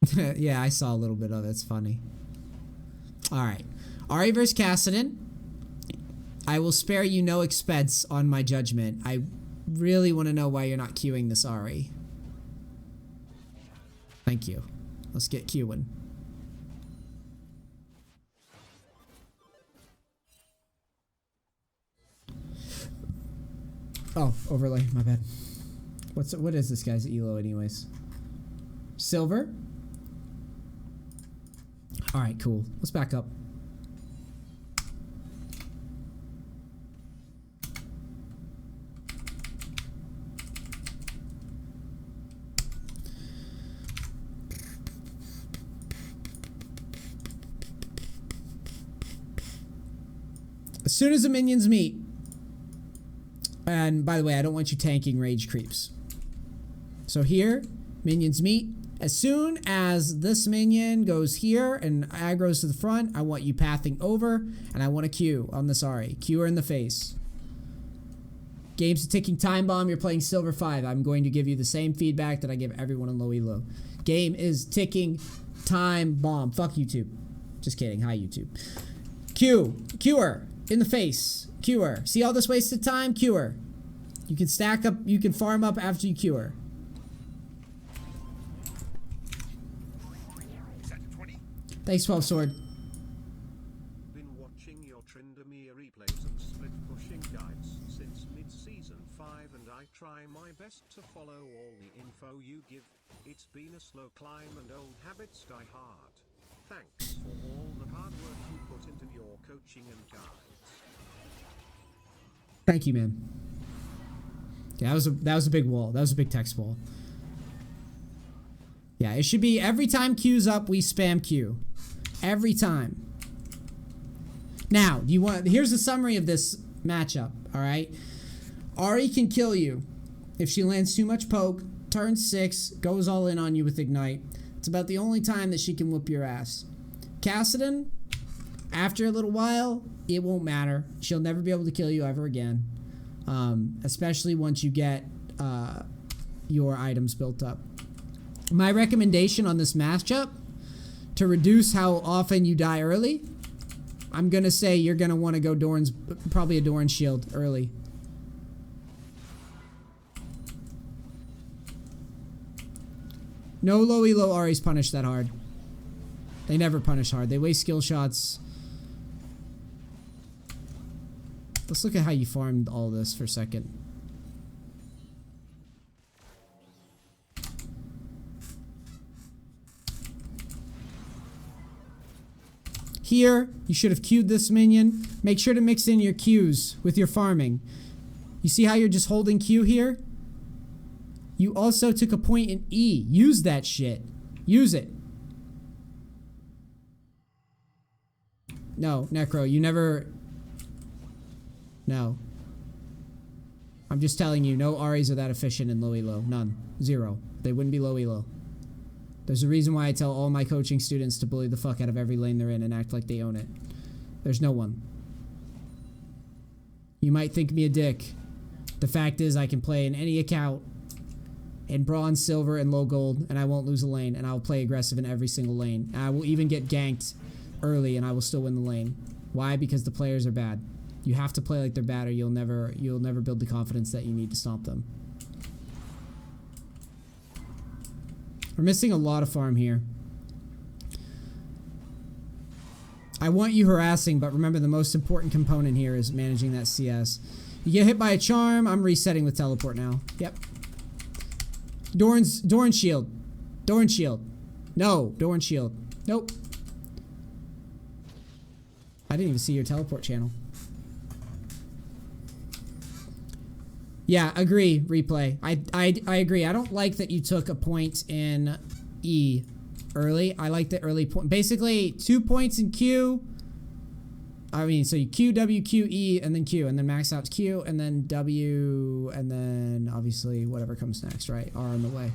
Yeah, I saw a little bit of it. It's funny. Alright. Ari versus Kassadin. I will spare you no expense on my judgment. I really want to know why you're not queuing this Ari. Thank you. Let's get queuing. Oh, overlay. My bad. What is this guy's elo anyways? Silver? Alright, cool. Let's back up. As soon as the minions meet, and by the way, I don't want you tanking rage creeps. So here, minions meet. As soon as this minion goes here and aggroes to the front, I want you pathing over, and I want a Q on this Ari. Q her in the face. Game's a ticking time bomb. You're playing Silver 5. I'm going to give you the same feedback that I give everyone in low elo. Game is ticking time bomb. Fuck YouTube. Just kidding. Hi, YouTube. Q her in the face. Q her. See all this wasted time? Q her. You can stack up. You can farm up after you Q her. Thanks, 12 Sword. Been watching your Tryndamere replays and split pushing guides since mid-season 5 and I try my best to follow all the info you give. It's been a slow climb and old habits die hard. Thanks for all the hard work you put into your coaching and guides. Thank you, man. Yeah, that was a big wall. That was a big text wall. Yeah, it should be every time Q's up, we spam Q. Every time. Now, here's a summary of this matchup, alright? Ari can kill you if she lands too much poke, turn 6, goes all in on you with Ignite. It's about the only time that she can whoop your ass. Kassadin, after a little while, it won't matter. She'll never be able to kill you ever again. Especially once you get your items built up. My recommendation on this matchup, to reduce how often you die early, I'm going to say you're going to want to go Doran's, probably a Doran shield early. No low elo Aries punish that hard. They never punish hard. They waste skill shots. Let's look at how you farmed all this for a second. Here, you should have queued this minion. Make sure to mix in your Qs with your farming. You see how you're just holding Q here? You also took a point in E. Use that shit. Use it. No, Necro, you never... No. I'm just telling you, no Aries are that efficient in low elo. None. Zero. They wouldn't be low elo. There's a reason why I tell all my coaching students to bully the fuck out of every lane they're in and act like they own it. There's no one. You might think me a dick. The fact is I can play in any account in bronze, silver, and low gold, and I won't lose a lane, and I'll play aggressive in every single lane. And I will even get ganked early, and I will still win the lane. Why? Because the players are bad. You have to play like they're bad, or you'll never build the confidence that you need to stomp them. We're missing a lot of farm here. I want you harassing, but remember the most important component here is managing that CS. You get hit by a charm, I'm resetting with teleport now. Yep. Doran shield. Doran shield. No, Doran shield. Nope. I didn't even see your teleport channel. Yeah, agree, replay. I agree. I don't like that you took a point in E early. I like the early point. Basically, 2 points in Q. I mean, so you Q, W, Q, E, and then Q, and then max out Q, and then W, and then obviously whatever comes next, right? R on the way.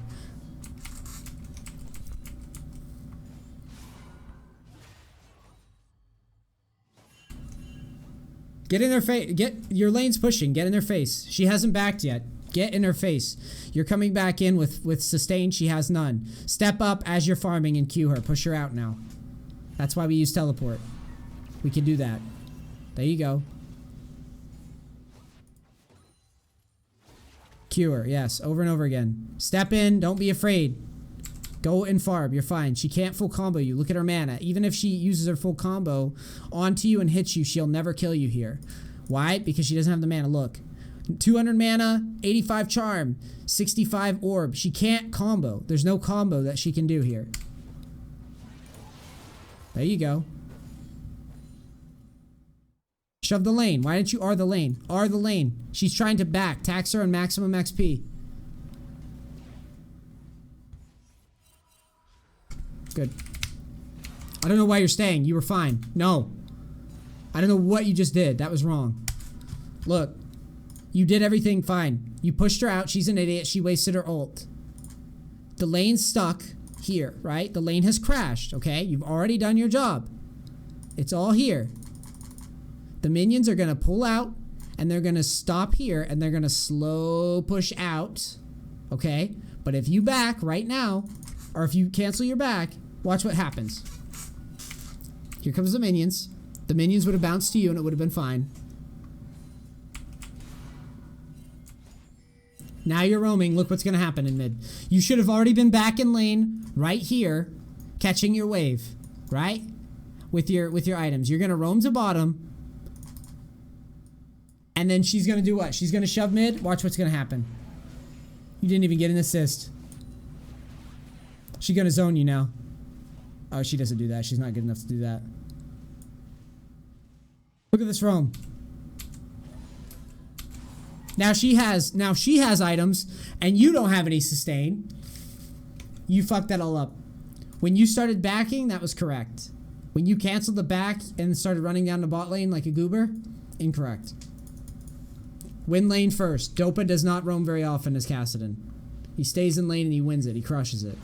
Get in their face. Get your lane's pushing. Get in their face. She hasn't backed yet. Get in her face. You're coming back in with sustain. She has none. Step up as you're farming and Q her. Push her out now. That's why we use teleport. We can do that. There you go. Q her. Yes. Over and over again. Step in. Don't be afraid. Go and farm. You're fine. She can't full combo you. Look at her mana. Even if she uses her full combo onto you and hits you, she'll never kill you here. Why? Because she doesn't have the mana. Look. 200 mana, 85 charm, 65 orb. She can't combo. There's no combo that she can do here. There you go. Shove the lane. Why didn't you R the lane? R the lane. She's trying to back. Tax her on maximum XP. Good. I don't know why you're staying. You were fine. No. I don't know what you just did. That was wrong. Look. You did everything fine. You pushed her out. She's an idiot. She wasted her ult. The lane's stuck here, right? The lane has crashed, okay? You've already done your job. It's all here. The minions are going to pull out, and they're going to stop here, and they're going to slow push out, okay? But if you back right now, or if you cancel your back, watch what happens. Here comes the minions. The minions would have bounced to you, and it would have been fine. Now you're roaming. Look what's going to happen in mid. You should have already been back in lane right here, catching your wave, right? With your items. You're going to roam to bottom. And then she's going to do what? She's going to shove mid. Watch what's going to happen. You didn't even get an assist. She's going to zone you now. Oh, she doesn't do that. She's not good enough to do that. Look at this roam. Now she has items, and you don't have any sustain. You fucked that all up. When you started backing, that was correct. When you canceled the back and started running down the bot lane like a goober, incorrect. Win lane first. Dopa does not roam very often as Kassadin. He stays in lane and he wins it. He crushes it.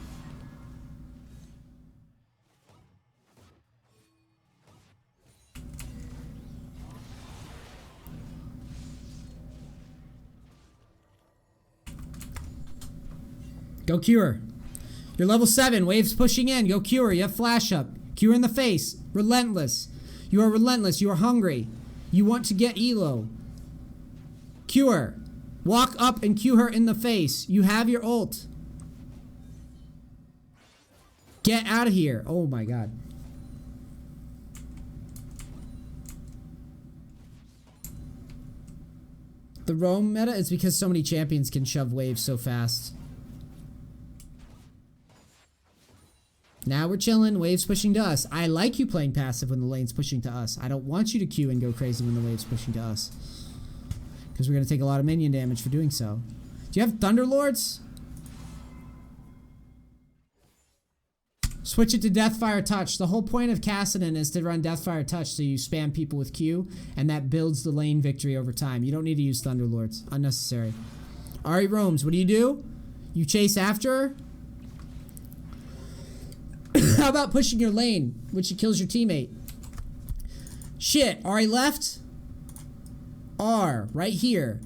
Go Q her. You're level 7. Wave's pushing in. Go Q her. You have flash up. Q her in the face. Relentless. You are relentless. You are hungry. You want to get elo. Q her. Walk up and Q her in the face. You have your ult. Get out of here. Oh my god. The roam meta is because so many champions can shove waves so fast. Now we're chilling. Wave's pushing to us. I like you playing passive when the lane's pushing to us. I don't want you to queue and go crazy when the wave's pushing to us. Because we're going to take a lot of minion damage for doing so. Do you have Thunderlords? Switch it to Deathfire Touch. The whole point of Kassadin is to run Deathfire Touch so you spam people with Q, and that builds the lane victory over time. You don't need to use Thunderlords. Unnecessary. Ahri roams. What do? You chase after her? How about pushing your lane, which kills your teammate? Shit. Ahri left. R. Right here.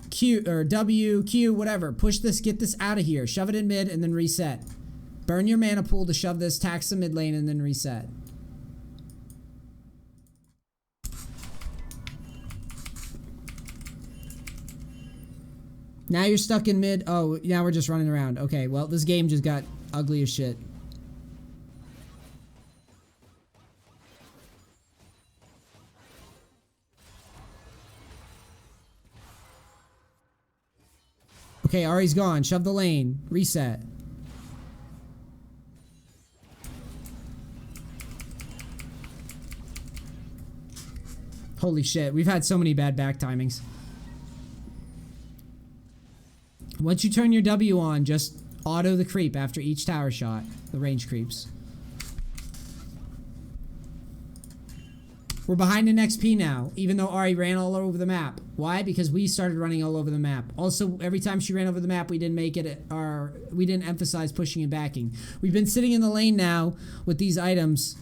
Q, or W, Q, whatever. Push this, get this out of here. Shove it in mid and then reset. Burn your mana pool to shove this, tax the mid lane, and then reset. Now you're stuck in mid. Oh, now we're just running around. Okay, well, this game just got ugly as shit. Okay, Ahri's gone. Shove the lane. Reset. Holy shit. We've had so many bad back timings. Once you turn your W on, just auto the creep after each tower shot. The range creeps. We're behind in XP now, even though Ahri ran all over the map. Why? Because we started running all over the map. Also, every time she ran over the map, we didn't make it, or we didn't emphasize pushing and backing. We've been sitting in the lane now with these items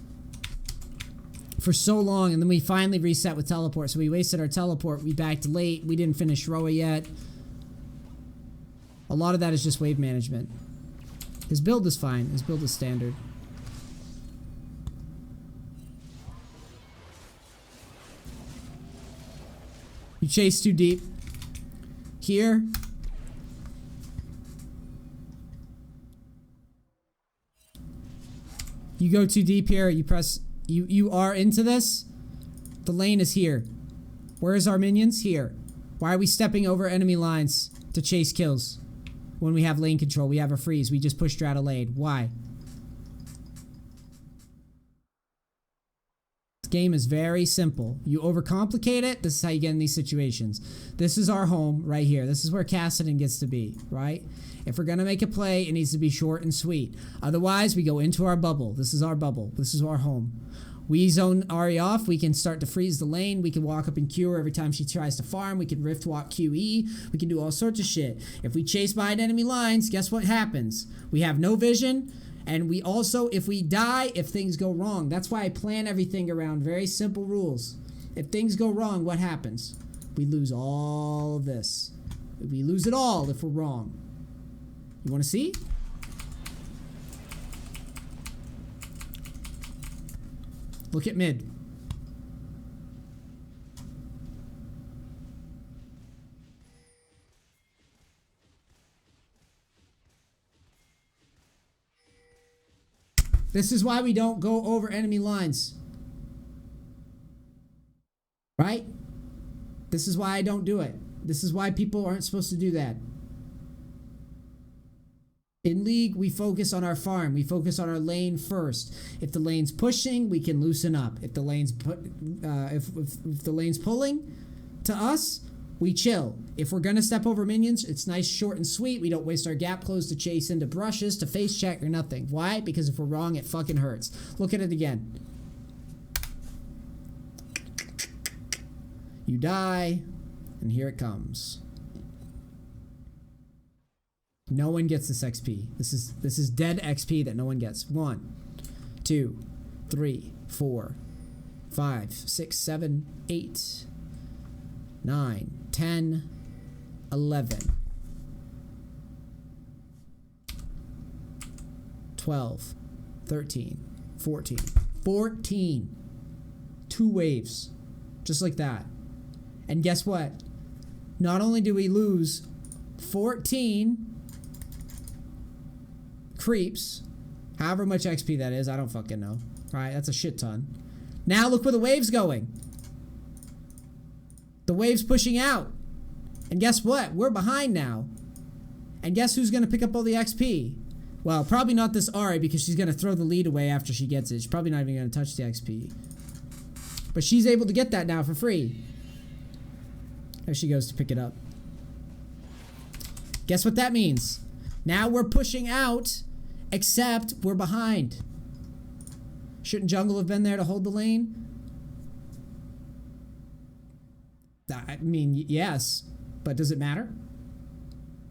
for so long, and then we finally reset with teleport. So we wasted our teleport. We backed late. We didn't finish Roa yet. A lot of that is just wave management. His build is fine. His build is standard. You chase too deep. Here. You go too deep here. You press... You are into this. The lane is here. Where is our minions? Here. Why are we stepping over enemy lines to chase kills? When we have lane control, we have a freeze. We just pushed her out of lane. Why? This game is very simple. You overcomplicate it. This is how you get in these situations. This is our home right here. This is where Kassadin gets to be, right? If we're going to make a play, it needs to be short and sweet. Otherwise, we go into our bubble. This is our bubble. This is our home. We zone Ahri off. We can start to freeze the lane. We can walk up and Q her every time she tries to farm. We can rift walk QE. We can do all sorts of shit. If we chase behind enemy lines, guess what happens? We have no vision. And we also, if we die, if things go wrong. That's why I plan everything around very simple rules. If things go wrong, what happens? We lose all of this. We lose it all if we're wrong. You want to see? Look at mid. This is why we don't go over enemy lines. Right? This is why I don't do it. This is why people aren't supposed to do that. In League, we focus on our farm. We focus on our lane first. If the lane's pushing, we can loosen up. If the lane's if the lane's pulling to us, we chill. If we're gonna step over minions, it's nice, short, and sweet. We don't waste our gap close to chase into brushes, to face check, or nothing. Why? Because if we're wrong, it fucking hurts. Look at it again. You die, and here it comes. No one gets this XP. This is dead XP that no one gets. 1, 2, 3, 4, 5, 6, 7, 8, 9, 10, 11, 12, 13, 14. 14. 2 waves. Just like that. And guess what? Not only do we lose 14 creeps, however much XP that is, I don't fucking know. Right, that's a shit ton. Now look where the wave's going. The wave's pushing out. And guess what? We're behind now. And guess who's going to pick up all the XP? Well, probably not this Ahri, because she's going to throw the lead away after she gets it. She's probably not even going to touch the XP. But she's able to get that now for free. There she goes to pick it up. Guess what that means? Now we're pushing out, except we're behind. Shouldn't jungle have been there to hold the lane? I mean, yes, but does it matter?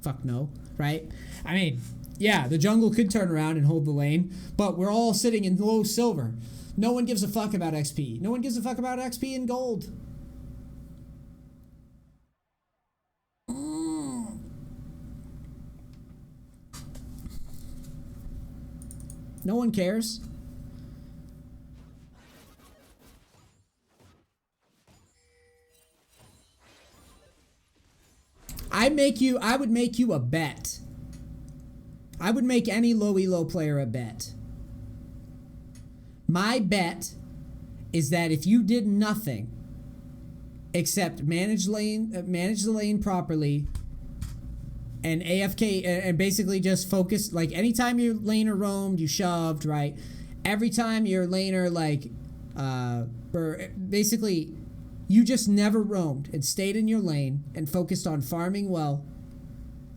Fuck no, right? I mean, yeah, the jungle could turn around and hold the lane, but we're all sitting in low silver. No one gives a fuck about XP. No one gives a fuck about XP and gold. No one cares. I would make you a bet. I would make any low elo player a bet. My bet is that if you did nothing except manage the lane properly, and AFK, and basically just focus, like anytime your laner roamed, you shoved, right? Every time your laner, like, or basically, you just never roamed and stayed in your lane and focused on farming well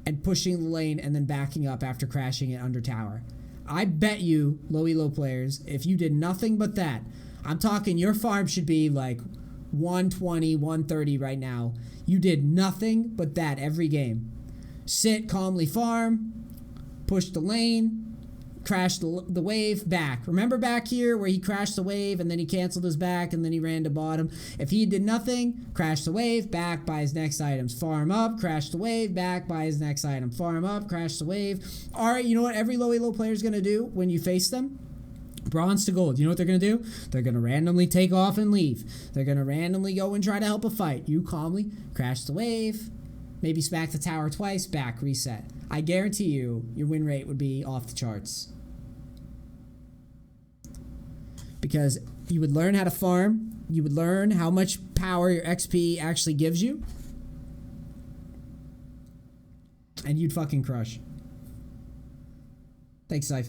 and pushing the lane and then backing up after crashing it under tower. I bet you, low elo players, if you did nothing but that, I'm talking your farm should be like 120, 130 right now. You did nothing but that every game. Sit, calmly farm, push the lane, crashed the wave, back. Remember back here where he crashed the wave and then he canceled his back and then he ran to bottom? If he did nothing, crash the wave, back, buy his next items. Farm up, crash the wave, back, buy his next item. Farm up, crash the wave. All right, you know what every low elo player is going to do when you face them? Bronze to gold. You know what they're going to do? They're going to randomly take off and leave. They're going to randomly go and try to help a fight. You calmly crash the wave, maybe smack the tower twice, back, reset. I guarantee you, your win rate would be off the charts. Because you would learn how to farm. You would learn how much power your XP actually gives you. And you'd fucking crush. Thanks, Syph.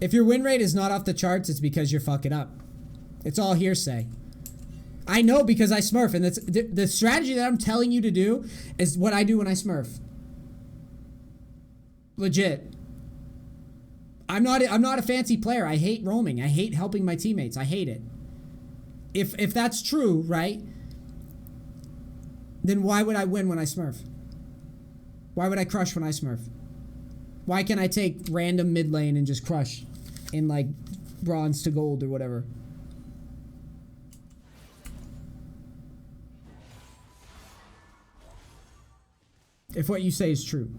If your win rate is not off the charts, it's because you're fucking up. It's all hearsay. I know because I smurf, and that's the strategy that I'm telling you to do is what I do when I smurf. Legit. I'm not a fancy player. I hate roaming. I hate helping my teammates. I hate it. If that's true, right? Then why would I win when I smurf? Why would I crush when I smurf? Why can't I take random mid lane and just crush in like bronze to gold or whatever? If what you say is true.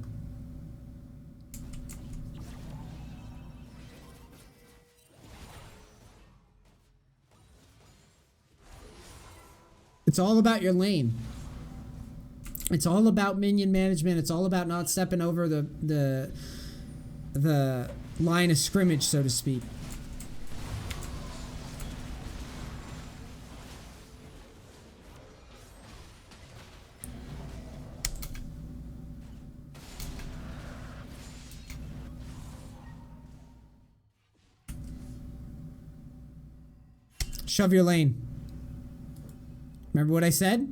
It's all about your lane. It's all about minion management. It's all about not stepping over the line of scrimmage, so to speak. Shove your lane. Remember what I said?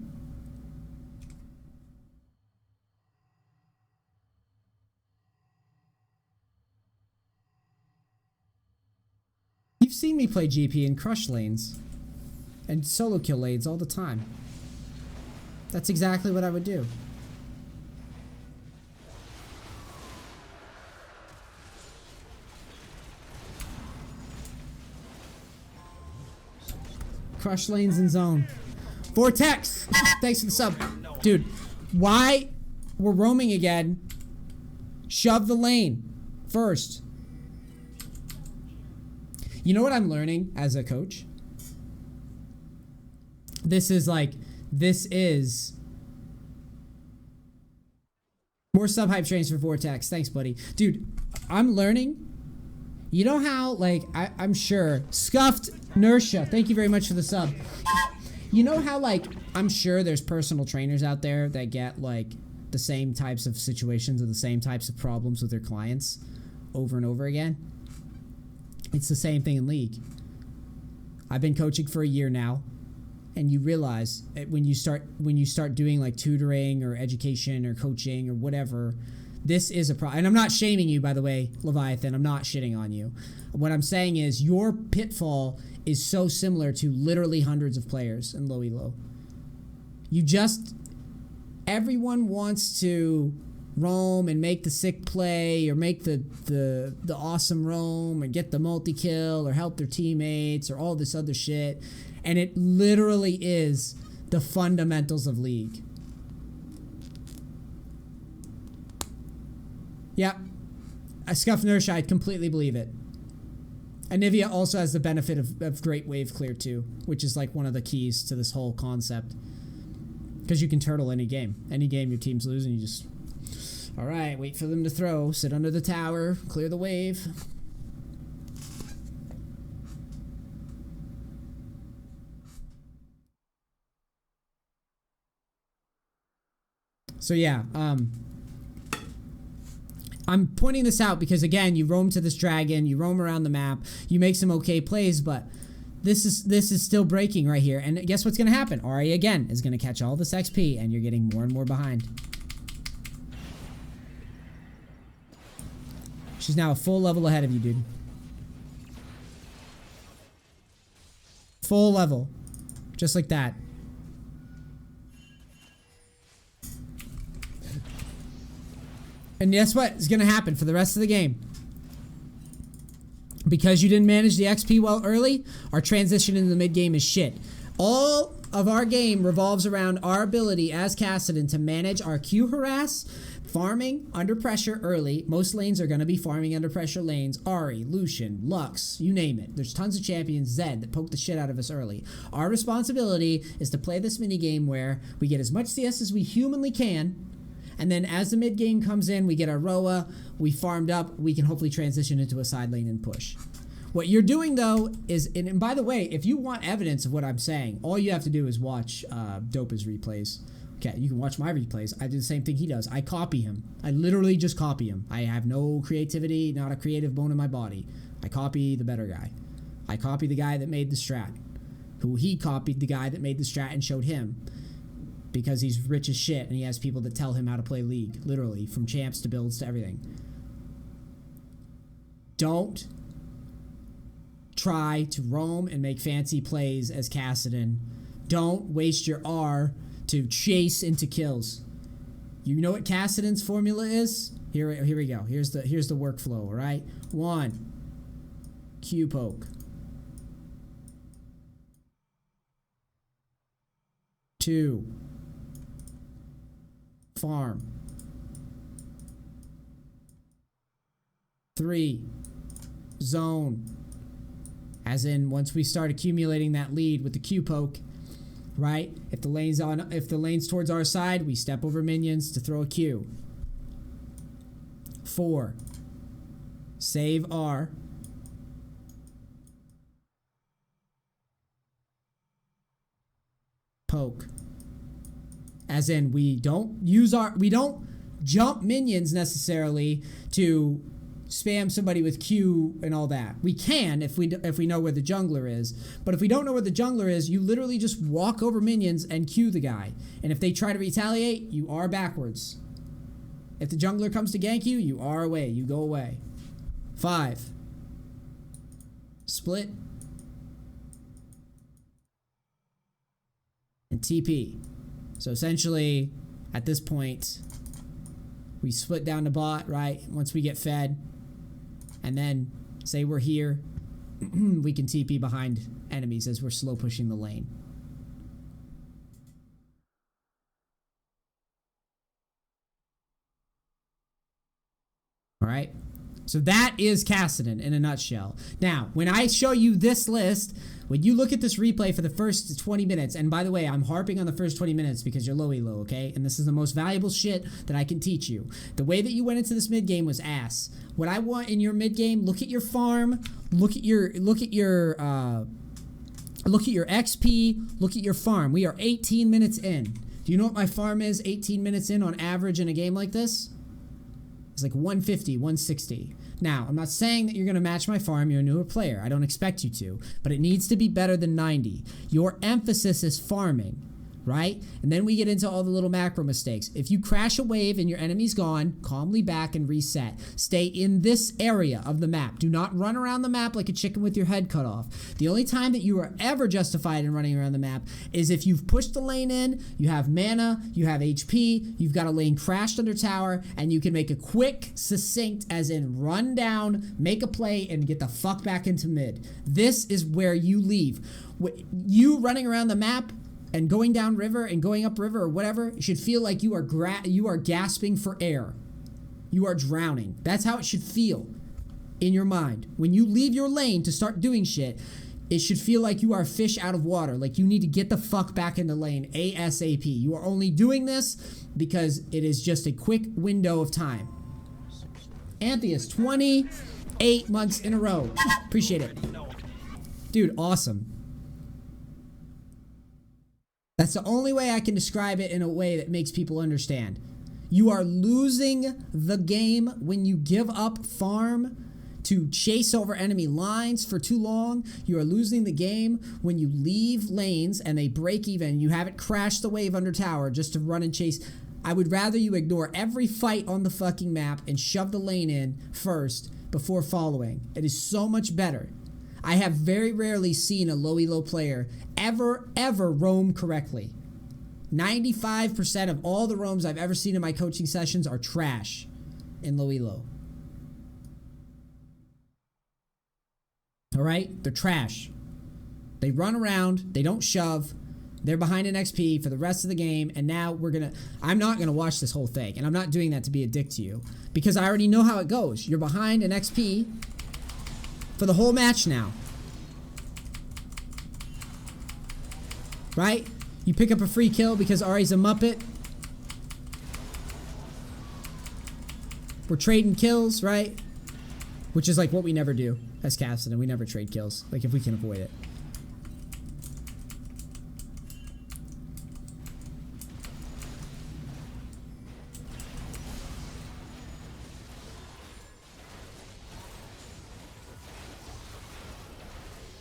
You've seen me play GP in crush lanes and solo kill lanes all the time. That's exactly what I would do. Crush lanes and zone. Vortex! Thanks for the sub. Dude, why we're roaming again? Shove the lane first. You know what I'm learning as a coach? This is more sub hype trains for Vortex. Thanks, buddy. Dude, I'm learning. You know how, like, I'm sure Scuffed Nersha, thank you very much for the sub. You know how, like, I'm sure there's personal trainers out there that get, like, the same types of situations and the same types of problems with their clients over and over again? It's the same thing in League. I've been coaching for a year now, and you realize that when you start doing, like, tutoring or education or coaching or whatever, this is a problem. And I'm not shaming you, by the way, Leviathan. I'm not shitting on you. What I'm saying is your pitfall is so similar to literally hundreds of players in low elo. Everyone wants to roam and make the sick play or make the awesome roam and get the multi-kill or help their teammates or all this other shit. And it literally is the fundamentals of League. Yeah, I Scuff Nurse, I completely believe it. Anivia also has the benefit of great wave clear too, which is like one of the keys to this whole concept. Because you can turtle any game. Any game your team's losing, you just... Alright, wait for them to throw, sit under the tower, clear the wave. So yeah, I'm pointing this out because, again, you roam to this dragon, you roam around the map, you make some okay plays, but this is still breaking right here. And guess what's going to happen? Ari, again, is going to catch all this XP, and you're getting more and more behind. She's now a full level ahead of you, dude. Full level. Just like that. And guess what is going to happen for the rest of the game? Because you didn't manage the XP well early, our transition into the mid-game is shit. All of our game revolves around our ability as Kassadin to manage our Q harass, farming under pressure early. Most lanes are going to be farming under pressure lanes. Ahri, Lucian, Lux, you name it. There's tons of champions, Zed, that poke the shit out of us early. Our responsibility is to play this minigame where we get as much CS as we humanly can, and then as the mid game comes in, we get our Roa, we farmed up, we can hopefully transition into a side lane and push. What you're doing though is, and by the way, if you want evidence of what I'm saying, all you have to do is watch Dopa's replays. Okay, you can watch my replays. I do the same thing he does. I copy him. I literally just copy him. I have no creativity, not a creative bone in my body. I copy the better guy. I copy the guy that made the strat, who he copied the guy that made the strat and showed him. Because he's rich as shit and he has people that tell him how to play League, literally, from champs to builds to everything. Don't try to roam and make fancy plays as Kassadin. Don't waste your R to chase into kills. You know what Kassadin's formula is? Here we go. Here's the workflow, all right? 1, Q poke. 2, farm. 3, zone. As in, once we start accumulating that lead with the Q poke, right? If the lane's towards our side, we step over minions to throw a Q. 4, save R. Poke. As in, we don't jump minions necessarily to spam somebody with Q and all that. We can if we know where the jungler is, but if we don't know where the jungler is, you literally just walk over minions and Q the guy. And if they try to retaliate, you are backwards. If the jungler comes to gank you, you are away. You go away. 5, split and TP. So essentially, at this point, we split down to bot, right? Once we get fed, and then say we're here, we can TP behind enemies as we're slow pushing the lane. All right. So that is Kassadin in a nutshell. Now, when I show you this list, when you look at this replay for the first 20 minutes, and by the way, I'm harping on the first 20 minutes because you're low elo, okay? And this is the most valuable shit that I can teach you. The way that you went into this mid game was ass. What I want in your mid game, look at your farm, look at your XP, look at your farm. We are 18 minutes in. Do you know what my farm is 18 minutes in on average in a game like this? It's like 150, 160. Now, I'm not saying that you're going to match my farm. You're a newer player. I don't expect you to. But it needs to be better than 90. Your emphasis is farming, right? And then we get into all the little macro mistakes. If you crash a wave and your enemy's gone, calmly back and reset. Stay in this area of the map. Do not run around the map like a chicken with your head cut off. The only time that you are ever justified in running around the map is if you've pushed the lane in, you have mana, you have HP, you've got a lane crashed under tower, and you can make a quick, succinct, as in run down, make a play, and get the fuck back into mid. This is where you leave. You running around the map and going down river and going up river or whatever, it should feel like you are gasping for air. You are drowning. That's how it should feel in your mind. When you leave your lane to start doing shit, it should feel like you are a fish out of water. Like you need to get the fuck back in the lane ASAP. You are only doing this because it is just a quick window of time. Antheus, 28 months in a row. Appreciate it. Dude, awesome. That's the only way I can describe it in a way that makes people understand. You are losing the game when you give up farm to chase over enemy lines for too long. You are losing the game when you leave lanes and they break even. You haven't crashed the wave under tower just to run and chase. I would rather you ignore every fight on the fucking map and shove the lane in first before following. It is so much better. I have very rarely seen a low elo player ever roam correctly. 95% of all the roams I've ever seen in my coaching sessions are trash in low elo. All right? They're trash. They run around, they don't shove, they're behind an XP for the rest of the game, and now I'm not gonna watch this whole thing, and I'm not doing that to be a dick to you, because I already know how it goes. You're behind an XP for the whole match now. Right? You pick up a free kill because Ari's a Muppet. We're trading kills, right? Which is like what we never do as Kassadin. We never trade kills, like if we can avoid it.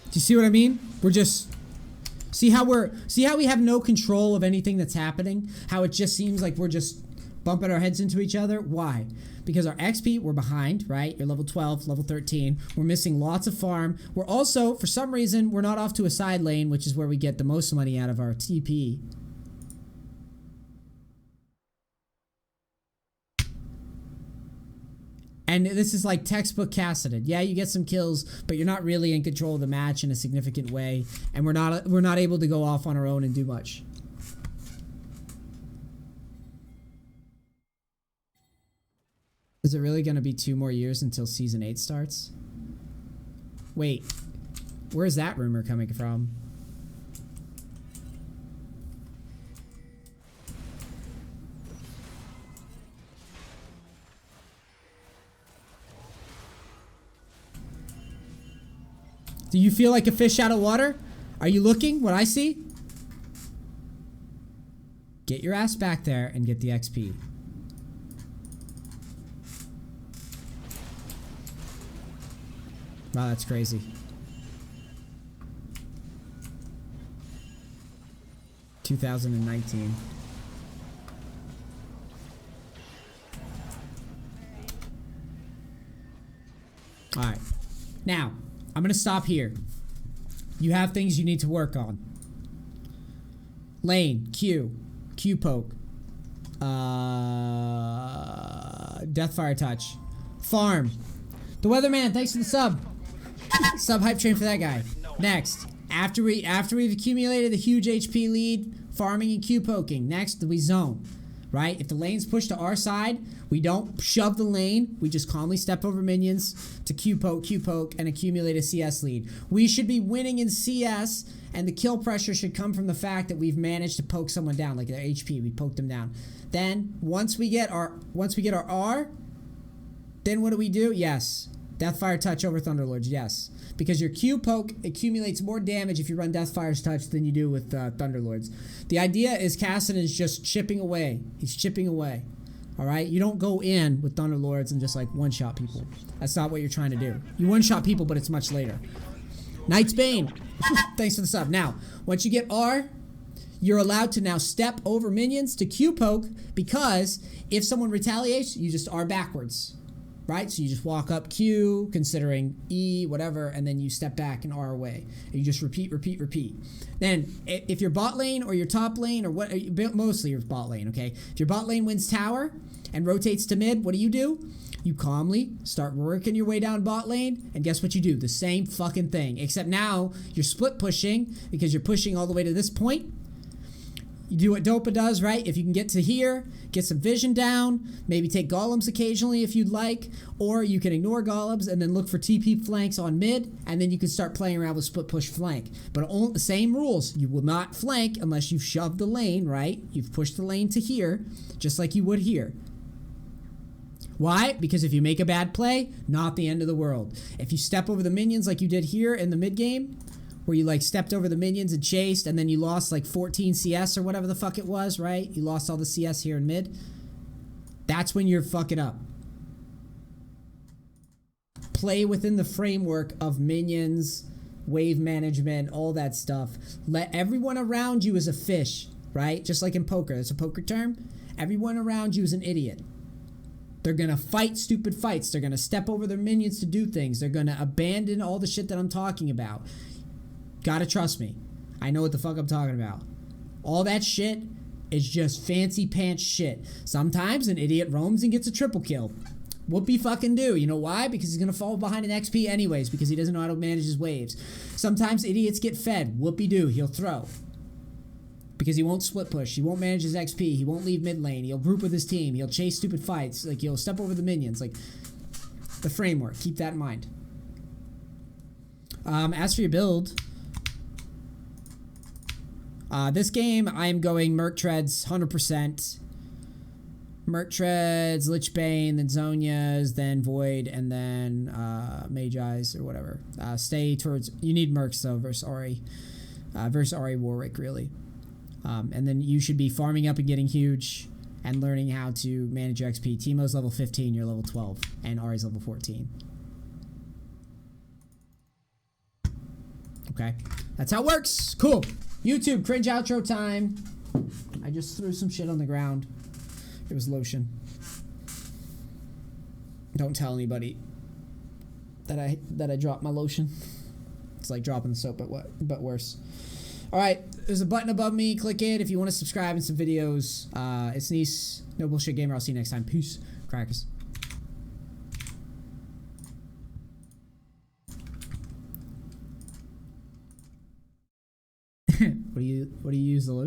Do you see what I mean? We're just... See how we have no control of anything that's happening? How it just seems like we're just bumping our heads into each other? Why? Because our XP, we're behind, right? You're level 12, level 13. We're missing lots of farm. We're also, for some reason, we're not off to a side lane, which is where we get the most money out of our TP. And this is like textbook Kassadin. Yeah, you get some kills, but you're not really in control of the match in a significant way, and we're not able to go off on our own and do much. Is it really going to be 2 more years until season 8 starts? Wait, where's that rumor coming from? Do you feel like a fish out of water? Are you looking what I see? Get your ass back there and get the XP. Wow, that's crazy. (2019). All right. Now, I'm going to stop here. You have things you need to work on. Lane, Q poke. Deathfire touch. Farm. The Weatherman, thanks for the sub. Sub hype train for that guy. Next, after we've accumulated the huge HP lead, farming and Q poking. Next, we zone. Right? If the lane's pushed to our side, we don't shove the lane. We just calmly step over minions to Q poke, and accumulate a CS lead. We should be winning in CS, and the kill pressure should come from the fact that we've managed to poke someone down, like their HP. We poked them down. Then once we get our R, then what do? Yes. Deathfire touch over Thunderlords, yes. Because your Q poke accumulates more damage if you run Deathfire's touch than you do with Thunderlords. The idea is Kassadin is just chipping away. He's chipping away. Alright? You don't go in with Thunderlords and just like one-shot people. That's not what you're trying to do. You one-shot people, but it's much later. Knight's Bane. Thanks for the sub. Now, once you get R, you're allowed to now step over minions to Q poke, because if someone retaliates, you just R backwards. Right? So you just walk up Q, considering E, whatever, and then you step back and R away. And you just repeat. Then, if your bot lane or your top lane, or what, mostly your bot lane, okay? If your bot lane wins tower and rotates to mid, what do? You calmly start working your way down bot lane, and guess what you do? The same fucking thing. Except now, you're split pushing, because you're pushing all the way to this point. You do what Dopa does, right? If you can get to here, get some vision down, maybe take golems occasionally if you'd like, or you can ignore golems and then look for TP flanks on mid, and then you can start playing around with split push flank. But all the same rules. You will not flank unless you've shoved the lane, right? You've pushed the lane to here, just like you would here. Why? Because if you make a bad play, not the end of the world. If you step over the minions like you did here in the mid game, where you like stepped over the minions and chased, and then you lost like 14 CS or whatever the fuck it was, right? You lost all the CS here in mid. That's when you're fucking up. Play within the framework of minions, wave management, all that stuff. Let everyone around you as a fish, right? Just like in poker. That's a poker term. Everyone around you is an idiot. They're gonna fight stupid fights. They're gonna step over their minions to do things. They're gonna abandon all the shit that I'm talking about. Gotta trust me. I know what the fuck I'm talking about. All that shit is just fancy pants shit. Sometimes an idiot roams and gets a triple kill. Whoopie fucking do. You know why? Because he's gonna fall behind in XP anyways, because he doesn't know how to manage his waves. Sometimes idiots get fed. Whoopie do. He'll throw. Because he won't split push. He won't manage his XP. He won't leave mid lane. He'll group with his team. He'll chase stupid fights. Like, he'll step over the minions. Like, the framework. Keep that in mind. As for your build, this game, I am going Merc Treads 100%. Merc Treads, Lich Bane, then Zonias, then Void, and then Mage Eyes or whatever. Stay towards... You need Mercs, though, versus Ahri. Versus Ahri Warwick, really. And then you should be farming up and getting huge and learning how to manage your XP. Teemo's level 15, you're level 12, and Ahri's level 14. Okay, that's how it works. Cool. YouTube, cringe outro time. I just threw some shit on the ground. It was lotion. Don't tell anybody that I dropped my lotion. It's like dropping the soap, but worse. All right, there's a button above me. Click it if you want to subscribe and some videos. It's Neace, No Bullshit Gamer. I'll see you next time. Peace, crackers. What do you use the lotion?